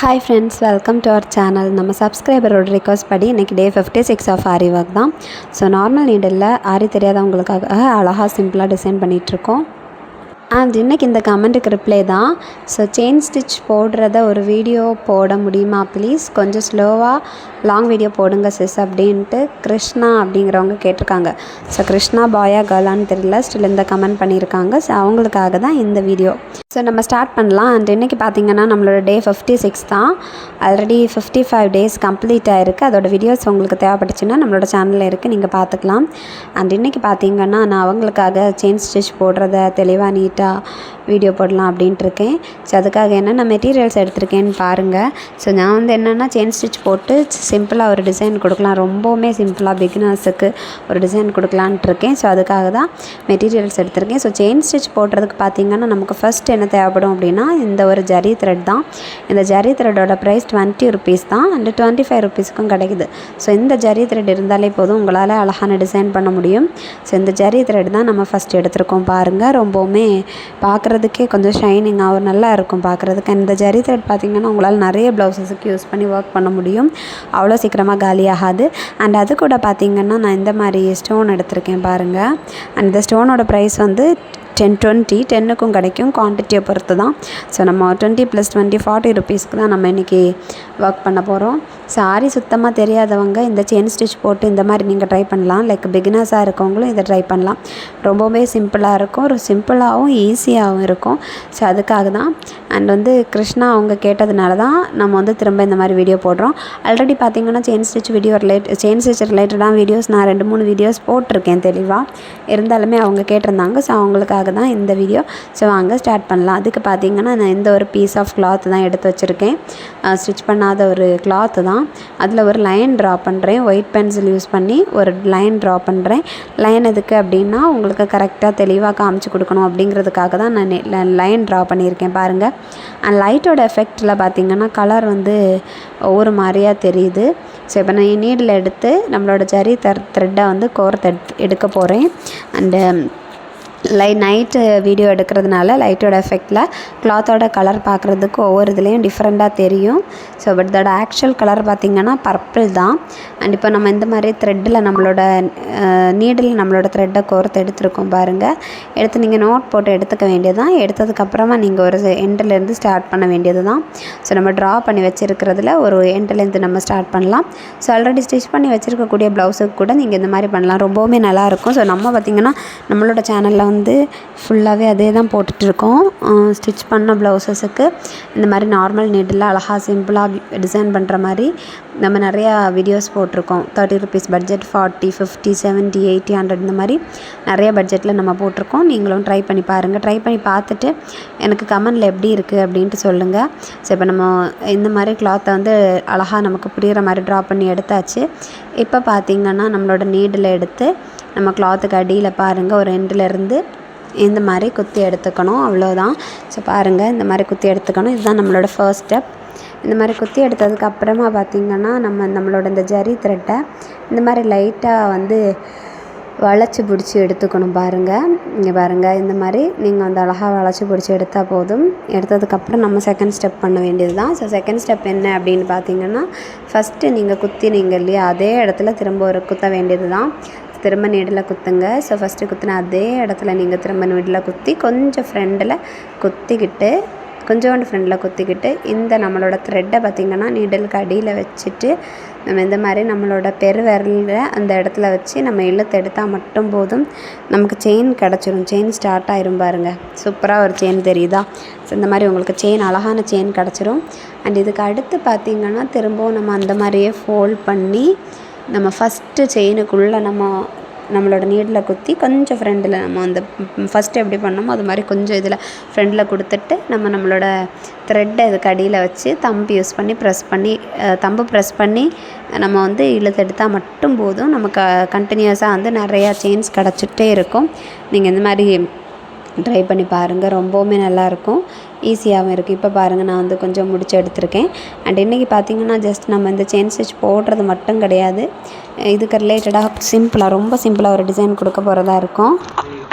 Hi friends, welcome to our channel. நம்ம சப்ஸ்கிரைபரோட request படி இன்றைக்கி டே 56 ஆஃப் ஆரி ஒர்க் தான். ஸோ நார்மல் நீடில் ஆரி தெரியாதவங்களுக்காக அழகாக சிம்பிளாக டிசைன் பண்ணிகிட்ருக்கோம். அண்ட் இன்றைக்கி இந்த கமெண்ட்டுக்கு ரிப்ளை தான். ஸோ செயின் ஸ்டிச் போடுறத ஒரு வீடியோ போட முடியுமா ப்ளீஸ், கொஞ்சம் ஸ்லோவாக லாங் வீடியோ போடுங்க சிஸ் அப்படின்ட்டு கிருஷ்ணா அப்படிங்கிறவங்க கேட்டிருக்காங்க. ஸோ கிருஷ்ணா பாயா கேர்ளான்னு தெரியல, ஸ்டில் இந்த கமெண்ட் பண்ணியிருக்காங்க. ஸோ அவங்களுக்காக தான் இந்த வீடியோ. ஸோ நம்ம ஸ்டார்ட் பண்ணலாம். அண்ட் இன்றைக்கி பார்த்திங்கன்னா நம்மளோட டே 56 தான். ஆல்ரெடி 55 டேஸ் கம்ப்ளீட் ஆகிருக்கு. அதோட வீடியோஸ் உங்களுக்கு தேவைப்பட்டுச்சுன்னா நம்மளோட சேனலில் இருக்குது, நீங்கள் பார்த்துக்கலாம். அண்ட் இன்றைக்கி பார்த்திங்கன்னா நான் அவங்களுக்காக செயின் ஸ்டிச் போடுறத தெளிவாக நீட்டாக வீடியோ போடலாம் அப்படின்ட்டு இருக்கேன். ஸோ அதுக்காக என்னென்ன மெட்டீரியல்ஸ் எடுத்திருக்கேன்னு பாருங்கள். ஸோ நான் வந்து என்னென்னா செயின் ஸ்டிச் போட்டு சிம்பிளாக ஒரு டிசைன் கொடுக்கலாம், ரொம்பவுமே சிம்பிளாக பிகினர்ஸுக்கு ஒரு டிசைன் கொடுக்கலான்ட்டு இருக்கேன். ஸோ அதுக்காக தான் மெட்டீரியல்ஸ் எடுத்திருக்கேன். ஸோ செயின் ஸ்டிச் போடுறதுக்கு பார்த்திங்கன்னா நமக்கு ஃபஸ்ட் என்ன தேவைப்படும் அப்படின்னா இந்த ஒரு ஜரி த்ரெட் தான். இந்த ஜரி த்ரெட்டோட ப்ரைஸ் 20 ருபீஸ் தான். அண்ட் 25 ருபீஸுக்கும் கிடைக்குது. ஸோ இந்த ஜரி த்ரெட் இருந்தாலே போதும், உங்களால் அழகான டிசைன் பண்ண முடியும். ஸோ இந்த ஜரி த்ரெட் தான் நம்ம ஃபஸ்ட் எடுத்திருக்கோம். பாருங்கள், ரொம்பவுமே பார்க்குறதுக்கே கொஞ்சம் ஷைனிங்காகவும் நல்லா இருக்கும் பார்க்குறதுக்கு. இந்த ஜரி த்ரெட் பார்த்திங்கன்னா உங்களால் நிறைய ப்ளவுஸஸுக்கு யூஸ் பண்ணி ஒர்க் பண்ண முடியும், அவ்வளோ சீக்கிரமாக காலியாகாது. அண்ட் அது கூட பார்த்திங்கன்னா நான் இந்த மாதிரி ஸ்டோன் எடுத்திருக்கேன் பாருங்கள். அண்ட் இந்த ஸ்டோனோட ப்ரைஸ் வந்து 10க்கும் கிடைக்கும், குவான்டிட்டியை பொறுத்து தான். ஸோ நம்ம 20 + 20 40 ருபீஸ்க்கு தான் நம்ம இன்றைக்கி ஒர்க் பண்ண போகிறோம். சாரி சுத்தமாக தெரியாதவங்க இந்த செயின் ஸ்டிச் போட்டு இந்த மாதிரி நீங்கள் ட்ரை பண்ணலாம். லைக் பிகினர்ஸாக இருக்கவங்களும் இதை ட்ரை பண்ணலாம். ரொம்பவே சிம்பிளாக இருக்கும், ஒரு சிம்பிளாகவும் ஈஸியாகவும் இருக்கும். ஸோ அதுக்காக தான். அண்ட் வந்து கிருஷ்ணா அவங்க கேட்டதுனால தான் நம்ம வந்து திரும்ப இந்த மாதிரி வீடியோ போடுறோம். ஆல்ரெடி பார்த்திங்கன்னா செயின் ஸ்டிச் செயின் ஸ்டிச் ரிலேட்டடான வீடியோஸ் நான் 2-3 வீடியோஸ் போட்டிருக்கேன் தெளிவாக. இருந்தாலுமே அவங்க கேட்டிருந்தாங்க. ஸோ அவங்களுக்காக தான் இந்த வீடியோ. ஸோ வாங்க ஸ்டார்ட் பண்ணலாம். அதுக்கு பார்த்திங்கன்னா நான் இந்த ஒரு பீஸ் ஆஃப் கிளாத் தான் எடுத்து வச்சுருக்கேன். ஸ்டிச் பண்ணாத ஒரு கிளாத்து தான். அதில் ஒரு லைன் ட்ரா பண்ணுறேன். ஒயிட் பென்சில் யூஸ் பண்ணி ஒரு லைன் ட்ரா பண்ணுறேன். லைன் எதுக்கு அப்படின்னா உங்களுக்கு கரெக்டாக தெளிவாக காமிச்சு கொடுக்கணும் அப்படிங்கிறதுக்காக தான் நான் லைன் ட்ரா பண்ணியிருக்கேன் பாருங்கள். அண்ட் லைட்டோட எஃபெக்டில் பார்த்திங்கன்னா கலர் வந்து ஒவ்வொரு மாதிரியாக தெரியுது. ஸோ இப்போ நான் நீடில் எடுத்து நம்மளோட ஜரி த்ரெட்டை வந்து கோர்த்து எடுக்க போகிறேன். அண்டு நைட்டு வீடியோ எடுக்கிறதுனால லைட்டோட எஃபெக்டில் கிளாத்தோட கலர் பார்க்குறதுக்கு ஒவ்வொரு இதுலேயும் டிஃப்ரெண்ட்டாக தெரியும். ஸோ பட் இதோட ஆக்சுவல் கலர் பார்த்திங்கன்னா பர்பிள் தான். அண்ட் இப்போ நம்ம இந்த மாதிரி த்ரெட்டில் நம்மளோட நீடில் நம்மளோட த்ரெட்டை கோர்த்து எடுத்துருக்கோம் பாருங்கள். எடுத்து நீங்கள் நோட் போட்டு எடுத்துக்க வேண்டியது தான். எடுத்ததுக்கப்புறமா நீங்கள் ஒரு எண்டுலேருந்து ஸ்டார்ட் பண்ண வேண்டியது தான். ஸோ நம்ம ட்ரா பண்ணி வச்சுருக்கிறதுல ஒரு எண்டுலேருந்து நம்ம ஸ்டார்ட் பண்ணலாம். ஸோ ஆல்ரெடி ஸ்டிச் பண்ணி வச்சுருக்கக்கூடிய ப்ளவுஸுக்கு கூட நீங்கள் இந்த மாதிரி பண்ணலாம், ரொம்பவுமே நல்லாயிருக்கும். ஸோ நம்ம பார்த்திங்கன்னா நம்மளோட சேனலில் வந்து ஃபுல்லாகவே அதே தான் போட்டுட்ருக்கோம். ஸ்டிச் பண்ண ப்ளவுஸஸுக்கு இந்த மாதிரி நார்மல் நீடில் அழகாக சிம்பிளாக டிசைன் பண்ணுற மாதிரி நம்ம நிறையா வீடியோஸ் போட்டிருக்கோம். 30 ருபீஸ் பட்ஜெட், 40, 50, 70, 80, 100 இந்த மாதிரி நிறைய பட்ஜெட்டில் நம்ம போட்டிருக்கோம். நீங்களும் ட்ரை பண்ணி பாருங்கள். ட்ரை பண்ணி பார்த்துட்டு எனக்கு கமெண்டில் எப்படி இருக்குது அப்படின்ட்டு சொல்லுங்கள். ஸோ இப்போ நம்ம இந்த மாதிரி கிளாத்தை வந்து அழகாக நமக்கு புரிகிற மாதிரி ட்ரா பண்ணி எடுத்தாச்சு. இப்போ பார்த்திங்கன்னா நம்மளோட நீடில் எடுத்து நம்ம கிளாத்துக்கு அடியில் பாருங்கள் ஒரு எண்டுலேருந்து இந்த மாதிரி குத்தி எடுத்துக்கணும், அவ்வளோதான். ஸோ பாருங்கள், இந்த மாதிரி குத்தி எடுத்துக்கணும். இதுதான் நம்மளோட ஃபர்ஸ்ட் ஸ்டெப். இந்த மாதிரி குத்தி எடுத்ததுக்கப்புறமா பார்த்திங்கன்னா நம்மளோட இந்த ஜரி த்ரெட்டை இந்த மாதிரி லைட்டாக வந்து வளைச்சி பிடிச்சி எடுத்துக்கணும் பாருங்கள். இங்கே பாருங்கள், இந்த மாதிரி நீங்கள் வந்து அழகாக வளைச்சி பிடிச்சி எடுத்தால் போதும். எடுத்ததுக்கப்புறம் நம்ம செகண்ட் ஸ்டெப் பண்ண வேண்டியது தான். ஸோ செகண்ட் ஸ்டெப் என்ன அப்படின்னு பார்த்திங்கன்னா ஃபஸ்ட்டு நீங்கள் குத்தினீங்க இல்லையா, அதே இடத்துல திரும்ப ஒரு குத்த வேண்டியது தான். திரும்ப நீடில் குத்துங்க. ஸோ ஃபஸ்ட்டு குத்தின அதே இடத்துல நீங்கள் திரும்ப நீடில் குத்தி கொஞ்சம் ஃப்ரெண்டில் குத்திக்கிட்டு கொஞ்சோண்டு ஃப்ரெண்டில் குத்திக்கிட்டு இந்த நம்மளோட த்ரெட்டை பார்த்திங்கன்னா நீடலுக்கு அடியில் வச்சுட்டு நம்ம இந்த மாதிரி நம்மளோட பெருவிரலில் அந்த இடத்துல வச்சு நம்ம இழுத்து எடுத்தால் மட்டும் போதும், நமக்கு செயின் கிடச்சிரும். செயின் ஸ்டார்ட் ஆயிரும் பாருங்கள். சூப்பராக ஒரு செயின் தெரியுதா? ஸோ இந்த மாதிரி உங்களுக்கு செயின், அழகான செயின் கிடச்சிரும். அண்ட் இதுக்கு அடுத்து பார்த்திங்கன்னா திரும்பவும் நம்ம அந்த மாதிரியே ஃபோல்ட் பண்ணி நம்ம ஃபஸ்ட்டு செயினுக்குள்ளே நம்மளோட நீடில் குத்தி கொஞ்சம் ஃப்ரெண்டில் நம்ம அந்த ஃபஸ்ட்டு எப்படி பண்ணோமோ அது மாதிரி கொஞ்சம் இதில் ஃப்ரெண்டில் கொடுத்துட்டு நம்மளோட த்ரெட்டை இதுக்கு அடியில் வச்சு தம்பு யூஸ் பண்ணி தம்பு ப்ரெஸ் பண்ணி நம்ம வந்து இழுத்து எடுத்தால் மட்டும் போதும். நமக்கு கண்டினியூஸாக வந்து நிறையா செயின்ஸ் கிடச்சிட்டே இருக்கும். நீங்கள் இந்த மாதிரி ட்ரை பண்ணி பாருங்கள். ரொம்பவுமே நல்லாயிருக்கும், ஈஸியாகவும் இருக்குது. இப்போ பாருங்கள், நான் வந்து கொஞ்சம் முடிச்சு எடுத்திருக்கேன். அண்ட் இன்றைக்கி பார்த்திங்கன்னா ஜஸ்ட் நம்ம இந்த செயின் ஸ்டிச் போடுறது மட்டும் கிடையாது, இதுக்கு ரிலேட்டடாக சிம்பிளாக, ரொம்ப சிம்பிளாக ஒரு டிசைன் கொடுக்க போகிறதா இருக்கும்.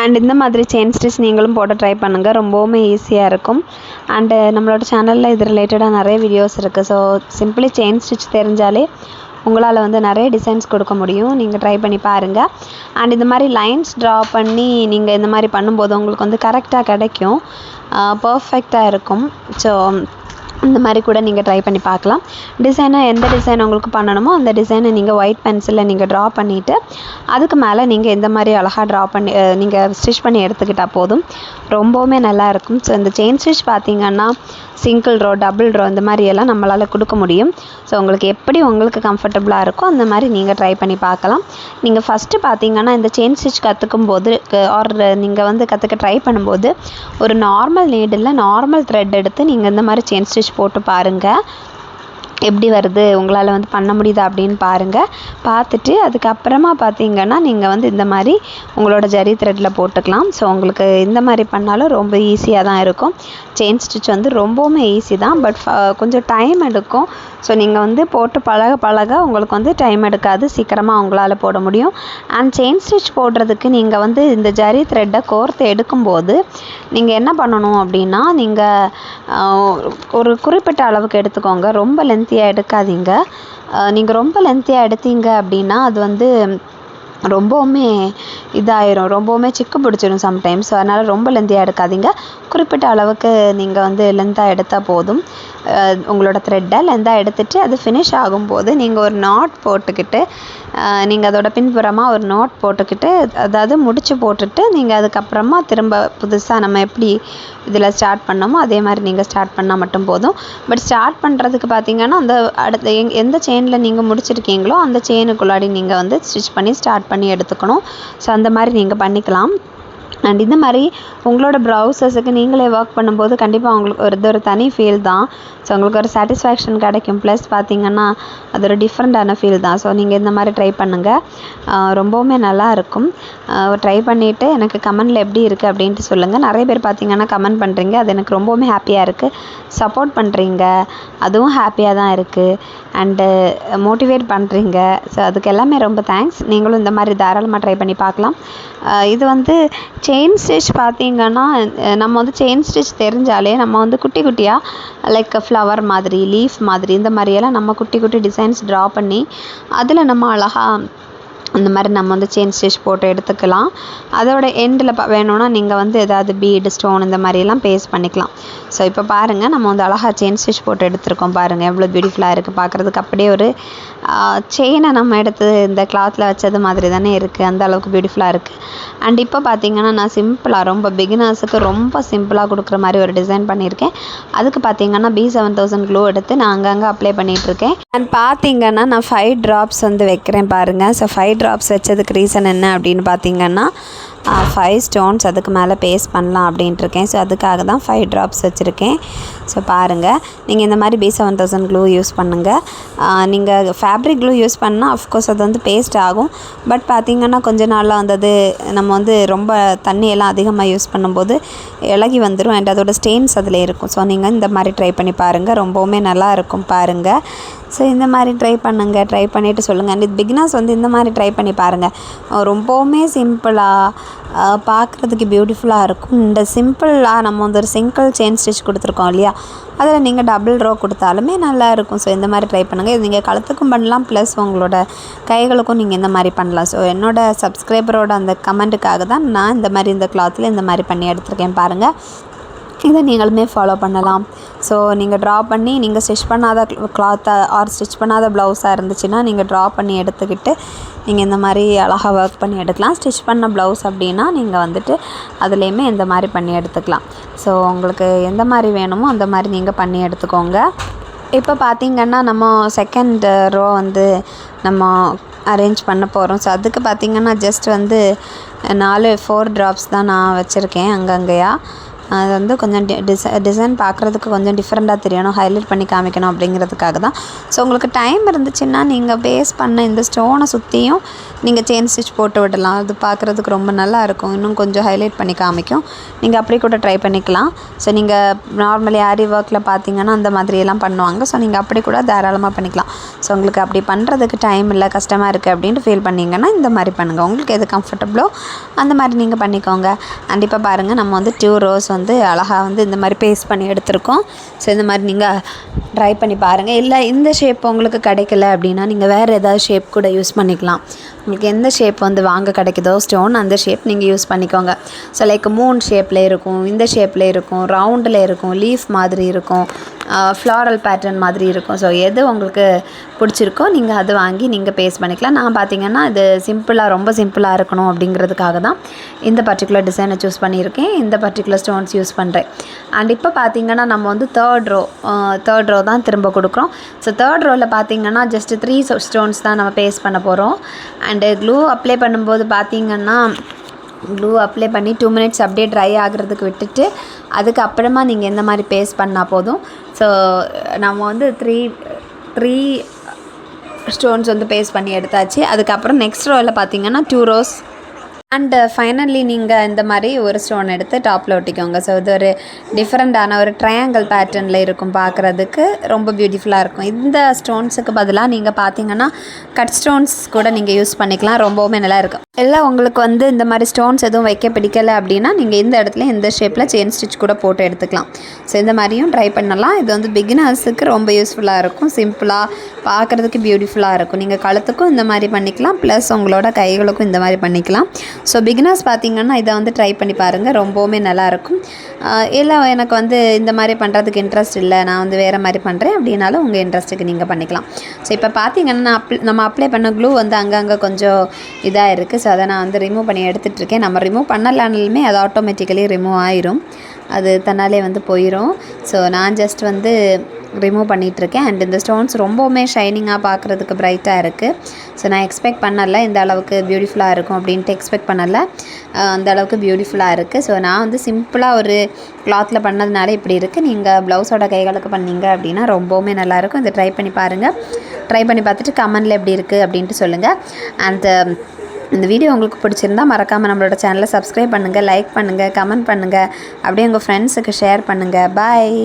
அண்ட் இந்த மாதிரி செயின் ஸ்டிச் நீங்களும் போட்டு ட்ரை பண்ணுங்கள், ரொம்பவுமே ஈஸியாக இருக்கும். அண்டு நம்மளோட சேனலில் இது ரிலேட்டடாக நிறைய வீடியோஸ் இருக்குது. ஸோ சிம்பிளி செயின் ஸ்டிச் தெரிஞ்சாலே உங்களால் வந்து நிறைய டிசைன்ஸ் கொடுக்க முடியும். நீங்கள் ட்ரை பண்ணி பாருங்கள். அண்ட் இந்த மாதிரி லைன்ஸ் ட்ரா பண்ணி நீங்கள் இந்த மாதிரி பண்ணும்போது உங்களுக்கு வந்து கரெக்டாக கிடைக்கும், பர்ஃபெக்டாக இருக்கும். ஸோ இந்த மாதிரி கூட நீங்கள் ட்ரை பண்ணி பார்க்கலாம். டிசைனாக எந்த டிசைன் உங்களுக்கு பண்ணணுமோ அந்த டிசைனை நீங்கள் ஒயிட் பென்சிலில் நீங்கள் ட்ரா பண்ணிவிட்டு அதுக்கு மேலே நீங்கள் இந்த மாதிரி அழகாக ட்ரா பண்ணி நீங்கள் ஸ்டிச் பண்ணி எடுத்துக்கிட்டால் போதும், ரொம்பவுமே நல்லாயிருக்கும். ஸோ இந்த செயின் ஸ்டிச் பார்த்திங்கன்னா சிங்கிள் ரோ, டபுள் ரோ இந்த மாதிரியெல்லாம் நம்மளால் கொடுக்க முடியும். ஸோ உங்களுக்கு எப்படி உங்களுக்கு கம்ஃபர்டபுளாக இருக்கோ அந்த மாதிரி நீங்கள் ட்ரை பண்ணி பார்க்கலாம். நீங்கள் ஃபஸ்ட்டு பார்த்திங்கன்னா இந்த செயின் ஸ்டிச் கற்றுக்கும் போது ஆர் நீங்கள் வந்து கற்றுக்க ட்ரை பண்ணும்போது ஒரு நார்மல் நீடில் நார்மல் த்ரெட் எடுத்து நீங்கள் இந்த மாதிரி செயின் ஸ்டிச் போட்டு பாருங்கள், எப்படி வருது, உங்களால் வந்து பண்ண முடியுதா அப்படின்னு பாருங்கள். பார்த்துட்டு அதுக்கப்புறமா பார்த்திங்கன்னா நீங்கள் வந்து இந்த மாதிரி உங்களோட ஜரி த்ரெட்டில் போட்டுக்கலாம். ஸோ உங்களுக்கு இந்த மாதிரி பண்ணாலும் ரொம்ப ஈஸியாக தான் இருக்கும். செயின் ஸ்டிச் வந்து ரொம்பவுமே ஈஸி தான், பட் கொஞ்சம் டைம் எடுக்கும். ஸோ நீங்கள் வந்து போட்டு பழக உங்களுக்கு வந்து டைம் எடுக்காது, சீக்கிரமாக உங்களால் போட முடியும். அண்ட் செயின் ஸ்டிச் போடுறதுக்கு நீங்கள் வந்து இந்த ஜரி த்ரெட்டை கோர்த்து எடுக்கும்போது நீங்கள் என்ன பண்ணணும் அப்படின்னா, நீங்கள் ஒரு குறிப்பிட்ட அளவுக்கு எடுத்துக்கோங்க, ரொம்ப லென்த்தியாக எடுக்காதீங்க. நீங்கள் ரொம்ப லென்த்தியாக எடுத்தீங்க அப்படின்னா அது வந்து ரொம்பவுமே இதாயிரும், ரொம்பவுமே சிக்கு பிடிச்சிடும் சம்டைம்ஸ். ஸோ அதனால் ரொம்ப லென்த்தியாக எடுக்காதீங்க, குறிப்பிட்ட அளவுக்கு நீங்கள் வந்து லென்த்தாக எடுத்தால் போதும். உங்களோட த்ரெட்டை லென்த்தாக எடுத்துகிட்டு அது ஃபினிஷ் ஆகும்போது நீங்கள் ஒரு நாட் போட்டுக்கிட்டு நீங்கள் அதோட பின்புறமாக ஒரு நாட் போட்டுக்கிட்டு, அதாவது முடிச்சு போட்டுட்டு நீங்கள் அதுக்கப்புறமா திரும்ப புதுசாக நம்ம எப்படி இதில் ஸ்டார்ட் பண்ணோமோ அதே மாதிரி நீங்கள் ஸ்டார்ட் பண்ணால் மட்டும் போதும். பட் ஸ்டார்ட் பண்ணுறதுக்கு பார்த்திங்கன்னா அந்த அடுத்த எந்த செயினில் நீங்கள் முடிச்சிருக்கீங்களோ அந்த செயினுக்குள்ளாடி நீங்கள் வந்து ஸ்டிச் பண்ணி ஸ்டார்ட் பண்ணி எடுத்துக்கணும். ஸோ அந்த மாதிரி நீங்கள் பண்ணிக்கலாம். அண்ட் இந்த மாதிரி உங்களோட ப்ரௌசஸுக்கு நீங்களே ஒர்க் பண்ணும்போது கண்டிப்பாக உங்களுக்கு ஒரு தனி ஃபீல் தான். ஸோ உங்களுக்கு ஒரு சாட்டிஸ்ஃபேக்ஷன் கிடைக்கும். ப்ளஸ் பார்த்திங்கன்னா அது ஒரு டிஃப்ரெண்ட்டான ஃபீல் தான். ஸோ நீங்கள் இந்த மாதிரி ட்ரை பண்ணுங்கள், ரொம்பவுமே நல்லா இருக்கும். ட்ரை பண்ணிவிட்டு எனக்கு கமெண்டில் எப்படி இருக்குது அப்படின்ட்டு சொல்லுங்கள். நிறைய பேர் பார்த்திங்கன்னா கமெண்ட் பண்ணுறீங்க, அது எனக்கு ரொம்பவுமே ஹாப்பியாக இருக்குது. சப்போர்ட் பண்ணுறீங்க, அதுவும் ஹாப்பியாக தான் இருக்குது. அண்டு மோட்டிவேட் பண்ணுறீங்க. ஸோ அதுக்கு எல்லாமே ரொம்ப தேங்க்ஸ். நீங்களும் இந்த மாதிரி தாராளமாக ட்ரை பண்ணி பார்க்கலாம். இது வந்து செயின் ஸ்டிச் பார்த்திங்கன்னா நம்ம வந்து செயின் ஸ்டிச் தெரிஞ்சாலே நம்ம வந்து குட்டி குட்டியாக லைக் ஃப்ளவர் மாதிரி, லீஃப் மாதிரி இந்த மாதிரியெல்லாம் நம்ம குட்டி குட்டி டிசைன்ஸ் ட்ரா பண்ணி அதில் நம்ம அழகாக அந்த மாதிரி நம்ம வந்து செயின் ஸ்டிச் போட்டு எடுத்துக்கலாம். அதோட எண்டில் வேணும்னா நீங்கள் வந்து ஏதாவது பீடு, ஸ்டோன் இந்த மாதிரியெல்லாம் பேஸ்ட் பண்ணிக்கலாம். ஸோ இப்போ பாருங்கள், நம்ம வந்து அழகாக செயின் ஸ்டிச் போட்டு எடுத்துருக்கோம். பாருங்கள் எவ்வளோ பியூட்டிஃபுல்லாக இருக்குது பார்க்குறதுக்கு. அப்படியே ஒரு செயினை நம்ம எடுத்து இந்த கிளாத்தில் வச்சது மாதிரி தானே இருக்குது, அந்த அளவுக்கு பியூட்டிஃபுல்லாக இருக்குது. அண்ட் இப்போ பார்த்திங்கன்னா நான் சிம்பிளாக, ரொம்ப பிகினர்ஸுக்கு ரொம்ப சிம்பிளாக கொடுக்குற மாதிரி ஒரு டிசைன் பண்ணியிருக்கேன். அதுக்கு பார்த்திங்கன்னா B7000 க்ளூ எடுத்து நான் அங்கங்கே அப்ளை பண்ணிகிட்ருக்கேன். அண்ட் பார்த்திங்கன்னா நான் 5 ட்ராப்ஸ் வந்து வைக்கிறேன் பாருங்கள். ஸோ 5 ட்ராப்ஸ் வச்சதுக்கு ரீசன் என்ன அப்படின்னு பார்த்திங்கன்னா 5 ஸ்டோன்ஸ் அதுக்கு மேலே பேஸ்ட் பண்ணலாம் அப்படின்ட்டு இருக்கேன். ஸோ அதுக்காக தான் 5 ட்ராப்ஸ் வச்சுருக்கேன். ஸோ பாருங்கள், நீங்கள் இந்த மாதிரி B7000 க்ளூ யூஸ் பண்ணுங்கள். நீங்கள் ஃபேப்ரிக் க்ளூ யூஸ் பண்ணால் அஃப்கோர்ஸ் அது வந்து பேஸ்ட் ஆகும். பட் பார்த்திங்கன்னா கொஞ்ச நாளாக வந்து அது நம்ம வந்து ரொம்ப தண்ணியெல்லாம் அதிகமாக யூஸ் பண்ணும்போது இலகி வந்துடும். அண்ட் அதோட ஸ்டெயின்ஸ் அதில் இருக்கும். ஸோ நீங்கள் இந்த மாதிரி ட்ரை பண்ணி பாருங்கள், ரொம்பவுமே நல்லா இருக்கும் பாருங்கள். ஸோ இந்த மாதிரி ட்ரை பண்ணுங்கள், ட்ரை பண்ணிவிட்டு சொல்லுங்கள். அண்ட் பிகினர்ஸ் வந்து இந்த மாதிரி ட்ரை பண்ணி பாருங்கள், ரொம்பவுமே சிம்பிளாக பார்க்குறதுக்கு பியூட்டிஃபுல்லாக இருக்கும். இந்த சிம்பிளாக நம்ம வந்து ஒரு சிங்கிள் செயின் ஸ்டிச் கொடுத்துருக்கோம் இல்லையா, அதில் நீங்கள் டபுள் ரோ கொடுத்தாலுமே நல்லாயிருக்கும். ஸோ இந்த மாதிரி ட்ரை பண்ணுங்கள். இது நீங்கள் கழுத்துக்கும் பண்ணலாம், ப்ளஸ் உங்களோட கைகளுக்கும் நீங்கள் இந்த மாதிரி பண்ணலாம். ஸோ என்னோடய சப்ஸ்கிரைபரோட அந்த கமெண்ட்டுக்காக தான் நான் இந்த மாதிரி இந்த கிளாத்தில் இந்த மாதிரி பண்ணி எடுத்துருக்கேன் பாருங்கள். இதை நீங்களுமே ஃபாலோ பண்ணலாம். ஸோ நீங்கள் ட்ரா பண்ணி நீங்கள் ஸ்டிச் பண்ணாத கிளாத்தை ஆர் ஸ்டிச் பண்ணாத ப்ளவுஸாக இருந்துச்சுன்னா நீங்கள் ட்ரா பண்ணி எடுத்துக்கிட்டு நீங்கள் இந்த மாதிரி அழகாக ஒர்க் பண்ணி எடுக்கலாம். ஸ்டிச் பண்ண ப்ளவுஸ் அப்படின்னா நீங்கள் வந்துட்டு அதுலேயுமே இந்த மாதிரி பண்ணி எடுத்துக்கலாம். ஸோ உங்களுக்கு எந்த மாதிரி வேணுமோ அந்த மாதிரி நீங்கள் பண்ணி எடுத்துக்கோங்க. இப்போ பார்த்திங்கன்னா நம்ம செகண்ட் ரோ வந்து நம்ம அரேஞ்ச் பண்ண போகிறோம். ஸோ அதுக்கு பார்த்திங்கன்னா ஜஸ்ட் வந்து 4 ட்ராப்ஸ் தான் நான் வச்சுருக்கேன் அங்கங்கேயா. அது வந்து கொஞ்சம் டிசைன் பார்க்குறதுக்கு கொஞ்சம் டிஃப்ரெண்ட்டாக தெரியணும், ஹைலைட் பண்ணி காமிக்கணும் அப்படிங்கிறதுக்காக தான். ஸோ உங்களுக்கு டைம் இருந்துச்சுன்னா நீங்கள் பேஸ் பண்ண இந்த ஸ்டோனை சுற்றியும் நீங்கள் செயின் ஸ்டிச் போட்டு விடலாம். அது பார்க்குறதுக்கு ரொம்ப நல்லாயிருக்கும், இன்னும் கொஞ்சம் ஹைலைட் பண்ணி காமிக்கும். நீங்கள் அப்படி கூட ட்ரை பண்ணிக்கலாம். ஸோ நீங்கள் நார்மலி ஆரி ஒர்க்கில் பார்த்தீங்கன்னா அந்த மாதிரியெல்லாம் பண்ணுவாங்க. ஸோ நீங்கள் அப்படி கூட தாராளமாக பண்ணிக்கலாம். ஸோ உங்களுக்கு அப்படி பண்ணுறதுக்கு டைம் இல்லை, கஷ்டமாக இருக்குது அப்படின்ட்டு ஃபீல் பண்ணிங்கன்னா இந்த மாதிரி பண்ணுங்கள். உங்களுக்கு எது கம்ஃபர்டபுளோ அந்த மாதிரி நீங்கள் பண்ணிக்கோங்க. கண்டிப்பாக பாருங்கள், நம்ம வந்து 2 rows வந்து அழகாக வந்து இந்த மாதிரி பேஸ்ட் பண்ணி எடுத்திருக்கோம். ஸோ இந்த மாதிரி நீங்கள் ட்ரை பண்ணி பாருங்கள். இல்லை இந்த ஷேப் உங்களுக்கு கிடைக்கல அப்படின்னா நீங்கள் வேறு ஏதாவது ஷேப் கூட யூஸ் பண்ணிக்கலாம். உங்களுக்கு எந்த ஷேப் வந்து வாங்க கிடைக்குதோ ஸ்டோன், அந்த ஷேப் நீங்கள் யூஸ் பண்ணிக்கோங்க. ஸோ லைக் மூன் ஷேப்பில் இருக்கும், இந்த ஷேப்பில் இருக்கும், ரவுண்டில் இருக்கும், லீஃப் மாதிரி இருக்கும், ஃப்ளாரல் பேட்டர்ன் மாதிரி இருக்கும். ஸோ எது உங்களுக்கு பிடிச்சிருக்கோ நீங்கள் அது வாங்கி நீங்கள் பேஸ்ட் பண்ணிக்கலாம். நான் பார்த்தீங்கன்னா இது சிம்பிளாக, ரொம்ப சிம்பிளாக இருக்கணும் அப்படிங்கிறதுக்காக தான் இந்த பர்டிகுலர் டிசைனை சூஸ் பண்ணியிருக்கேன். இந்த பர்டிகுலர் ஸ்டோன்ஸ் யூஸ் பண்ணுறேன். அண்ட் இப்போ பார்த்தீங்கன்னா நம்ம வந்து தேர்ட் ரோ தான் திரும்ப கொடுக்குறோம். ஸோ தேர்ட் ரோவில் பார்த்தீங்கன்னா ஜஸ்ட் 3 ஸ்டோன்ஸ் தான் நம்ம பேஸ்ட் பண்ண போகிறோம். அண்டு க்ளூ அப்ளை பண்ணும்போது பார்த்தீங்கன்னா க்ளூ அப்ளை பண்ணி 2 minutes அப்படியே ட்ரை ஆகிறதுக்கு விட்டுட்டு அதுக்கப்புறமா நீங்கள் எந்த மாதிரி பேஸ்ட் பண்ணால் போதும். ஸோ நம்ம வந்து த்ரீ ஸ்டோன்ஸ் வந்து பேஸ்ட் பண்ணி எடுத்தாச்சு. அதுக்கப்புறம் நெக்ஸ்ட் ரோவில் பார்த்தீங்கன்னா 2 rows அண்டு ஃபைனலி நீங்கள் இந்த மாதிரி ஒரு ஸ்டோன் எடுத்து டாப்பில் ஒட்டிக்கோங்க. ஸோ இது ஒரு டிஃப்ரெண்ட்டான ஒரு ட்ரையாங்கிள் பேட்டர்னில் இருக்கும், பார்க்குறதுக்கு ரொம்ப பியூட்டிஃபுல்லாக இருக்கும். இந்த ஸ்டோன்ஸுக்கு பதிலாக நீங்கள் பார்த்தீங்கன்னா கட் ஸ்டோன்ஸ் கூட நீங்கள் யூஸ் பண்ணிக்கலாம், ரொம்பவுமே நல்லா இருக்கும். இல்லை உங்களுக்கு வந்து இந்த மாதிரி ஸ்டோன்ஸ் எதுவும் வைக்க பிடிக்கலை அப்படின்னா நீங்கள் இந்த இடத்துல இந்த ஷேப்பில் செயின் ஸ்டிச் கூட போட்டு எடுத்துக்கலாம். ஸோ இந்த மாதிரியும் ட்ரை பண்ணலாம். இது வந்து பிகினர்ஸுக்கு ரொம்ப யூஸ்ஃபுல்லாக இருக்கும், சிம்பிளாக பார்க்குறதுக்கு பியூட்டிஃபுல்லாக இருக்கும். நீங்கள் கழுத்துக்கும் இந்த மாதிரி பண்ணிக்கலாம், ப்ளஸ் உங்களோட கைகளுக்கும் இந்த மாதிரி பண்ணிக்கலாம். ஸோ பிகினர்ஸ் பார்த்திங்கன்னா இதை வந்து ட்ரை பண்ணி பாருங்கள், ரொம்பவுமே நல்லாயிருக்கும். இல்லை எனக்கு வந்து இந்த மாதிரி பண்ணுறதுக்கு இன்ட்ரெஸ்ட் இல்லை, நான் வந்து வேறு மாதிரி பண்ணுறேன் அப்படின்னாலும் உங்கள் இன்ட்ரெஸ்ட்டுக்கு நீங்கள் பண்ணிக்கலாம். ஸோ இப்போ பார்த்திங்கன்னா நம்ம அப்ளை பண்ண க்ளூ வந்து அங்கங்கே கொஞ்சம் இதாக இருக்குது. ஸோ அதை நான் வந்து ரிமூவ் பண்ணி எடுத்துகிட்ருக்கேன். நம்ம ரிமூவ் பண்ணலானாலுமே அது ஆட்டோமேட்டிக்கலி ரிமூவ் ஆயிரும், அது தன்னாலே வந்து போயிடும். ஸோ நான் ஜஸ்ட் வந்து ரிமூவ் பண்ணிகிட்ருக்கேன். அண்ட் இந்த ஸ்டோன்ஸ் ரொம்பவுமே ஷைனிங்காக பார்க்குறதுக்கு ப்ரைட்டாக இருக்குது. ஸோ நான் எக்ஸ்பெக்ட் பண்ணலை இந்த அளவுக்கு பியூட்டிஃபுல்லாக இருக்கும் அப்படின்ட்டு, எக்ஸ்பெக்ட் பண்ணலை, அந்த அளவுக்கு பியூட்டிஃபுல்லாக இருக்குது. ஸோ நான் வந்து சிம்பிளாக ஒரு கிளாத்தில் பண்ணதுனால இப்படி இருக்குது. நீங்கள் ப்ளவுஸோட கைகளுக்கு பண்ணீங்க அப்படின்னா ரொம்பவுமே நல்லாயிருக்கும். இதை ட்ரை பண்ணி பாருங்கள். ட்ரை பண்ணி பார்த்துட்டு கமெண்டில் எப்படி இருக்குது அப்படின்ட்டு சொல்லுங்கள். அண்ட் இந்த வீடியோ உங்களுக்கு பிடிச்சிருந்தால் மறக்காமல் நம்மளோட சேனலை சப்ஸ்கிரைப் பண்ணுங்கள், லைக் பண்ணுங்கள், கமெண்ட் பண்ணுங்கள், அப்படியே உங்கள் ஃப்ரெண்ட்ஸுக்கு ஷேர் பண்ணுங்கள். பாய்.